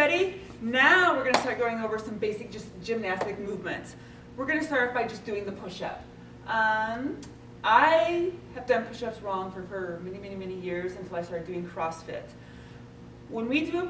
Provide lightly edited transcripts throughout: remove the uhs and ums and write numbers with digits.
ready? Now we're going to start going over some basic just gymnastic movements. We're going to start by just doing the push-up. I have done push-ups wrong for many years until I started doing CrossFit. When we do a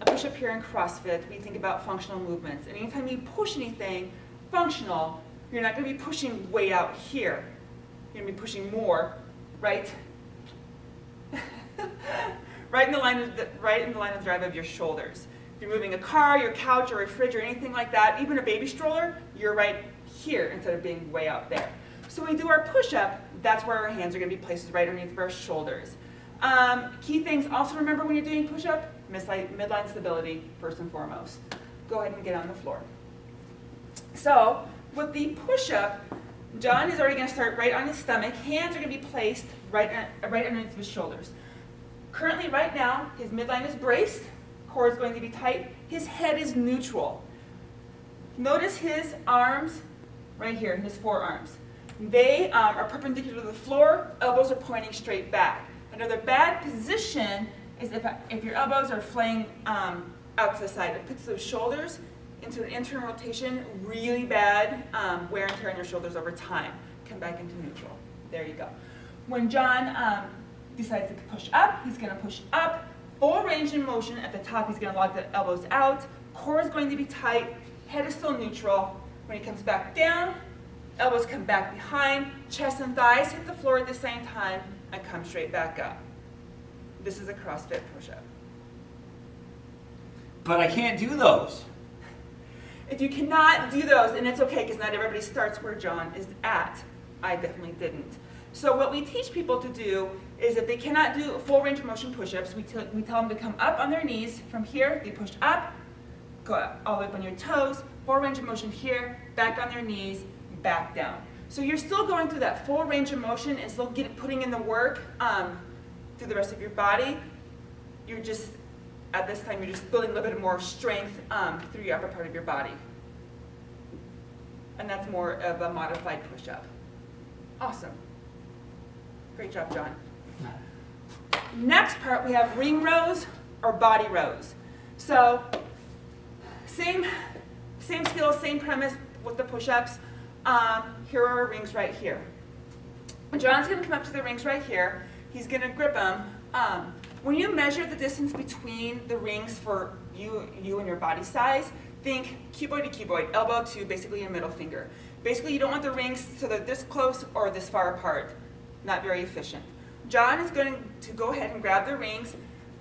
push-up here in CrossFit, we think about functional movements. And anytime you push anything functional, you're not going to be pushing way out here. You're going to be pushing more, right? right in the line of drive of your shoulders. If you're moving a car, your couch, or a fridge, or anything like that, even a baby stroller, you're right here instead of being way out there. So when we do our push-up, that's where our hands are going to be placed right underneath our shoulders. Key things also remember when you're doing push-up, midline stability first and foremost. Go ahead and get on the floor. So with the push-up, John is already going to start right on his stomach. Hands are going to be placed right underneath his shoulders. Currently, right now, his midline is braced, core is going to be tight, his head is neutral. Notice his arms right here, his forearms. They are perpendicular to the floor, elbows are pointing straight back. Another bad position is if your elbows are flaying out to the side. It puts those shoulders into an internal rotation, really bad wear and tear on your shoulders over time. Come back into neutral. There you go. When John decides to push up, he's going to push up. Full range in motion. At the top, he's going to lock the elbows out. Core is going to be tight. Head is still neutral. When he comes back down, elbows come back behind. Chest and thighs hit the floor at the same time and come straight back up. This is a CrossFit push-up. But I can't do those. If you cannot do those, and it's okay because not everybody starts where John is at. I definitely didn't. So what we teach people to do is if they cannot do full range of motion push-ups, we tell them to come up on their knees. From here, they push up, go up, all the way up on your toes, full range of motion here, back on their knees, back down. So you're still going through that full range of motion and still putting in the work through the rest of your body. You're just, at this time, you're just building a little bit more strength through your upper part of your body. And that's more of a modified push-up. Awesome. Great job, John. Next part, we have ring rows or body rows. So, same skills, same premise with the push-ups. Here are our rings right here. John's going to come up to the rings right here. He's going to grip them. When you measure the distance between the rings for you and your body size, think cuboid to cuboid, elbow to basically your middle finger. Basically, you don't want the rings so they're this close or this far apart. Not very efficient. John is going to go ahead and grab the rings.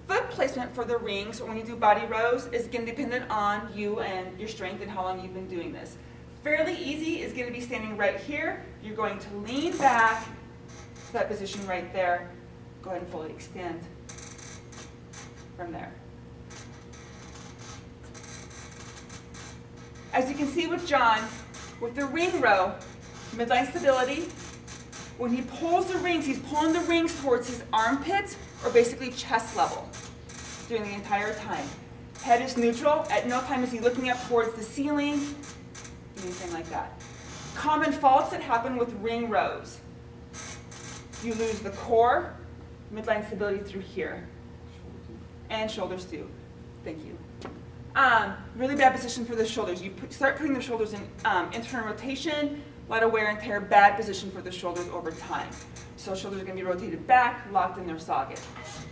Foot placement for the rings when you do body rows is going to depend on you and your strength and how long you've been doing this. Fairly easy is going to be standing right here. You're going to lean back to that position right there. Go ahead and fully extend from there. As you can see with John, with the ring row, midline stability, when he pulls the rings, he's pulling the rings towards his armpits or basically chest level during the entire time. Head is neutral. At no time is he looking up towards the ceiling, anything like that. Common faults that happen with ring rows. You lose the core, midline stability through here, and shoulders too. Thank you. Really bad position for the shoulders. You start putting the shoulders in internal rotation, a lot of wear and tear, bad position for the shoulders over time. So shoulders are going to be rotated back, locked in their socket.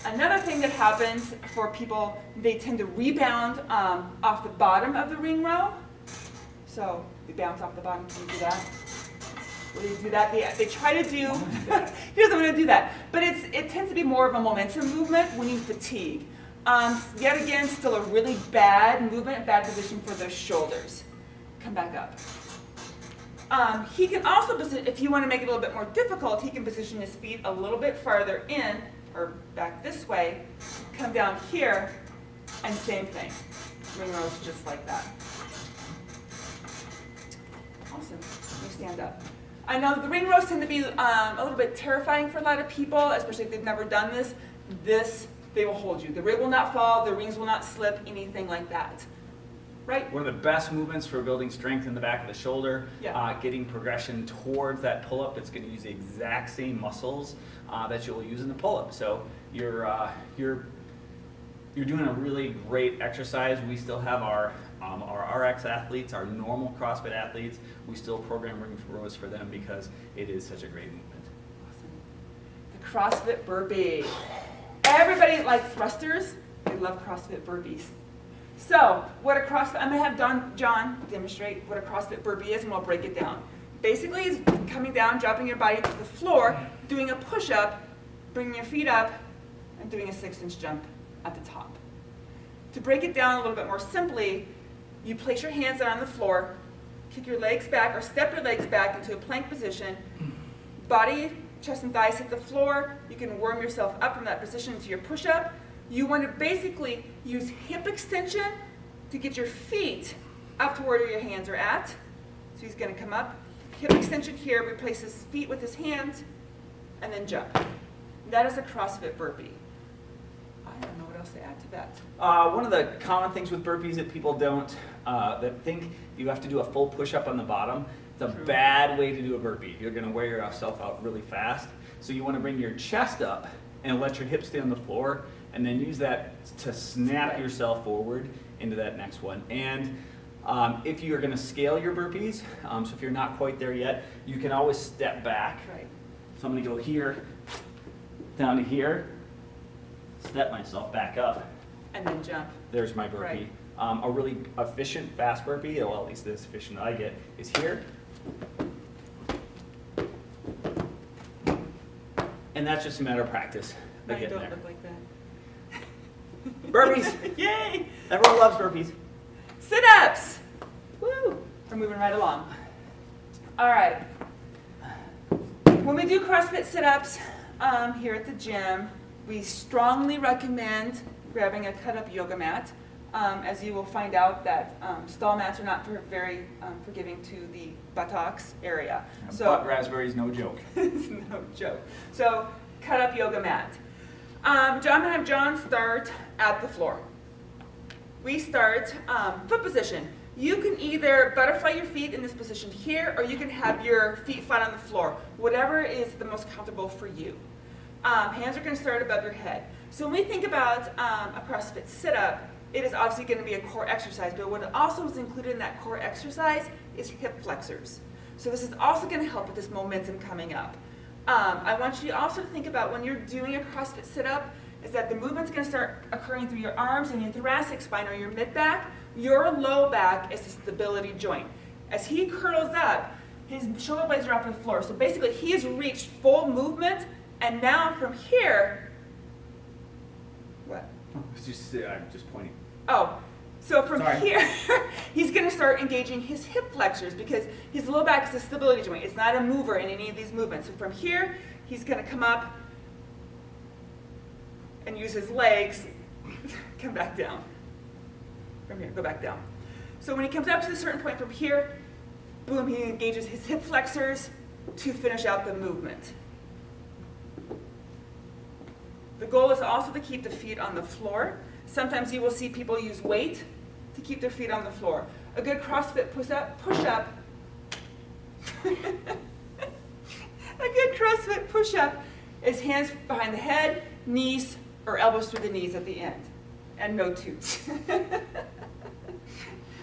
Another thing that happens for people, they tend to rebound off the bottom of the ring row. So they bounce off the bottom. Can you do that? When they do that, they try to do, he doesn't want to do that. But it tends to be more of a momentum movement when you fatigue. Yet again, still a really bad movement, bad position for the shoulders. Come back up. He can also, if you want to make it a little bit more difficult, he can position his feet a little bit farther in, or back this way, come down here, and same thing. Ring rows just like that. Awesome. You stand up. I know the ring rows tend to be a little bit terrifying for a lot of people, especially if they've never done this. They will hold you. The rig will not fall, the rings will not slip, anything like that. Right? One of the best movements for building strength in the back of the shoulder, getting progression towards that pull-up. It's going to use the exact same muscles that you'll use in the pull-up. So your you're doing a really great exercise. We still have our RX athletes, our normal CrossFit athletes. We still program ring rows for them because it is such a great movement. Awesome. The CrossFit burpee. Everybody like thrusters. They love CrossFit burpees. So what a CrossFit, I'm going to have John demonstrate what a CrossFit burpee is, and we'll break it down. Basically, it's coming down, dropping your body to the floor, doing a push-up, bringing your feet up, and doing a 6-inch jump at the top. To break it down a little bit more simply, you place your hands down on the floor, kick your legs back, or step your legs back into a plank position, body, chest, and thighs hit the floor. You can warm yourself up from that position into your push-up. You want to basically use hip extension to get your feet up to where your hands are at. So he's going to come up, hip extension here, replace his feet with his hands, and then jump. That is a CrossFit burpee. I don't know what else to add to that. One of the common things with burpees that people don't, that think you have to do a full push-up on the bottom, it's a bad way to do a burpee. You're going to wear yourself out really fast. So you want to bring your chest up and let your hips stay on the floor, and then use that to snap yourself forward into that next one. And if you're going to scale your burpees, so if you're not quite there yet, you can always step back. Right. So I'm going to go here, down to here, step myself back up. And then jump. There's my burpee. Right. A really efficient, fast burpee, well, at least as efficient I get, is here. And that's just a matter of practice. No, you Getting don't there. look like that. Burpees! Yay! Everyone loves burpees. Sit-ups! Woo! We're moving right along. All right. When we do CrossFit sit-ups here at the gym, we strongly recommend grabbing a cut-up yoga mat. As you will find out that stall mats are not very forgiving to the buttocks area. So Butt raspberries, no joke. it's no joke. So cut-up yoga mat. I'm going to have John start at the floor. We start foot position. You can either butterfly your feet in this position here, or you can have your feet flat on the floor, whatever is the most comfortable for you. Hands are going to start above your head. So when we think about a CrossFit sit-up, it is obviously going to be a core exercise, but what also is included in that core exercise is hip flexors. So this is also going to help with this momentum coming up. I want you also to think about when you're doing a CrossFit sit-up, is that the movement's going to start occurring through your arms and your thoracic spine or your mid-back. Your low back is the stability joint. As he curls up, his shoulder blades are up on the floor. So basically, he has reached full movement, and now from here, what? I'm just pointing. Oh, so from Sorry. here, he's going to start engaging his hip flexors because his low back is a stability joint. It's not a mover in any of these movements. So from here, he's going to come up and use his legs, come back down. From here, go back down. So when he comes up to a certain point from here, boom, he engages his hip flexors to finish out the movement. The goal is also to keep the feet on the floor. Sometimes you will see people use weight to keep their feet on the floor. A good CrossFit push-up, a good CrossFit push-up is hands behind the head, knees or elbows through the knees at the end, and no toots.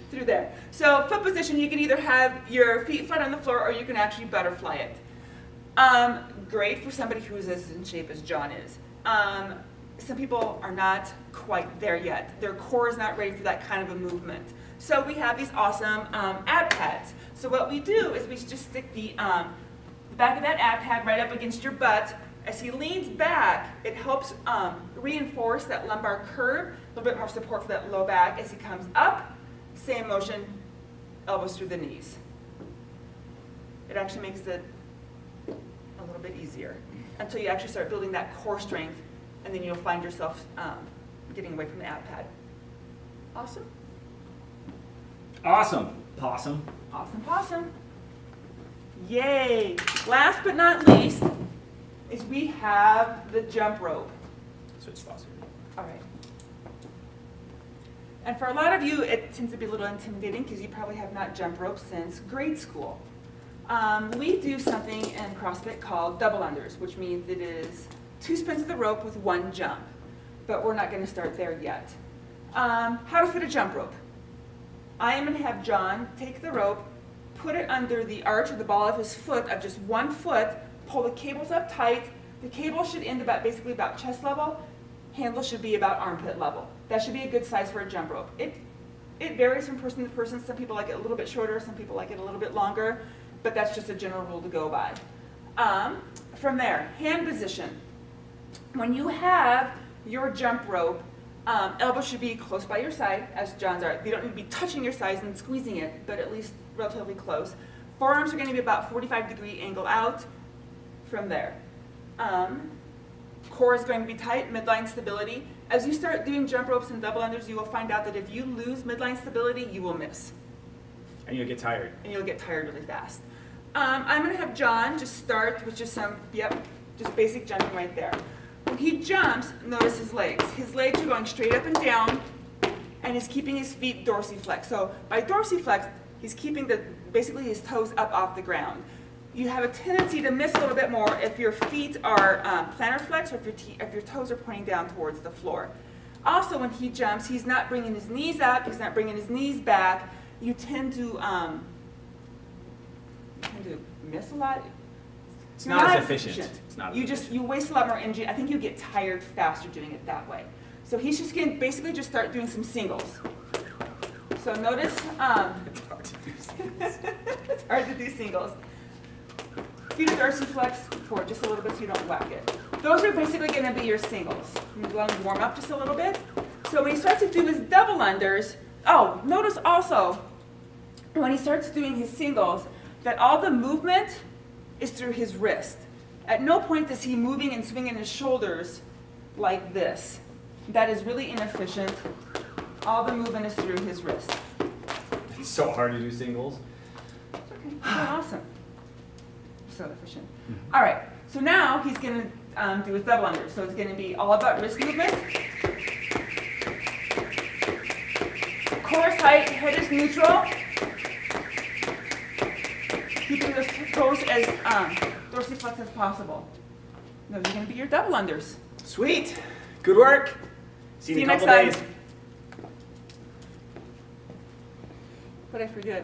Through there. So foot position, you can either have your feet flat on the floor or you can actually butterfly it. Great for somebody who is as in shape as John is. Some people are not quite there yet. Their core is not ready for that kind of a movement. So we have these awesome ab pads. So what we do is we just stick the back of that ab pad right up against your butt. As he leans back, it helps reinforce that lumbar curve, a little bit more support for that low back. As he comes up, same motion, elbows through the knees. It actually makes it a little bit easier until you actually start building that core strength, and then you'll find yourself getting away from the ab pad. Awesome? Awesome. Possum. Awesome possum. Yay! Last but not least is we have the jump rope. Switch spots. All right. And for a lot of you, it tends to be a little intimidating because you probably have not jumped rope since grade school. We do something in CrossFit called double unders, which means it is 2 spins of the rope with 1 jump. but we're not gonna start there yet. How to fit a jump rope. I am gonna have John take the rope, put it under the arch or the ball of his foot of just 1 foot, pull the cables up tight. The cable should end about basically about chest level. Handle should be about armpit level. That should be a good size for a jump rope. It varies from person to person. Some people like it a little bit shorter, some people like it a little bit longer, but that's just a general rule to go by. From there, hand position. When you have your jump rope, elbows should be close by your side, as John's are. You don't need to be touching your sides and squeezing it, but at least relatively close. Forearms are going to be about 45-degree angle out from there. Core is going to be tight, midline stability. As you start doing jump ropes and double unders, you will find out that if you lose midline stability, you will miss. And you'll get tired. And you'll get tired really fast. I'm going to have John just start with just some, just basic jumping right there. When he jumps, notice his legs. His legs are going straight up and down, and he's keeping his feet dorsiflex. So by dorsiflex, he's keeping basically his toes up off the ground. You have a tendency to miss a little bit more if your feet are plantar flex or if your toes are pointing down towards the floor. Also, when he jumps, he's not bringing his knees up, he's not bringing his knees back. You tend to miss a lot. It's not as efficient. It's not. You waste a lot more energy. I think you get tired faster doing it that way. So he's just going to basically just start doing some singles. So notice, It's hard to do singles. it's hard to do singles. Feet are dorsiflex forward just a little bit so you don't whack it. Those are basically going to be your singles. You want to warm up just a little bit. So when he starts to do his double unders, notice also when he starts doing his singles that all the movement is through his wrist. At no point is he moving and swinging his shoulders like this. That is really inefficient. All the movement is through his wrist. It's so hard to do singles. It's okay. You're doing awesome. So efficient. All right. So now he's going to do his double unders. So it's going to be all about wrist movement. Core is tight, head is neutral. Keeping those toes as dorsiflex as possible. Those are going to be your double unders. Sweet. Good work. See you in a couple days. What did I forget?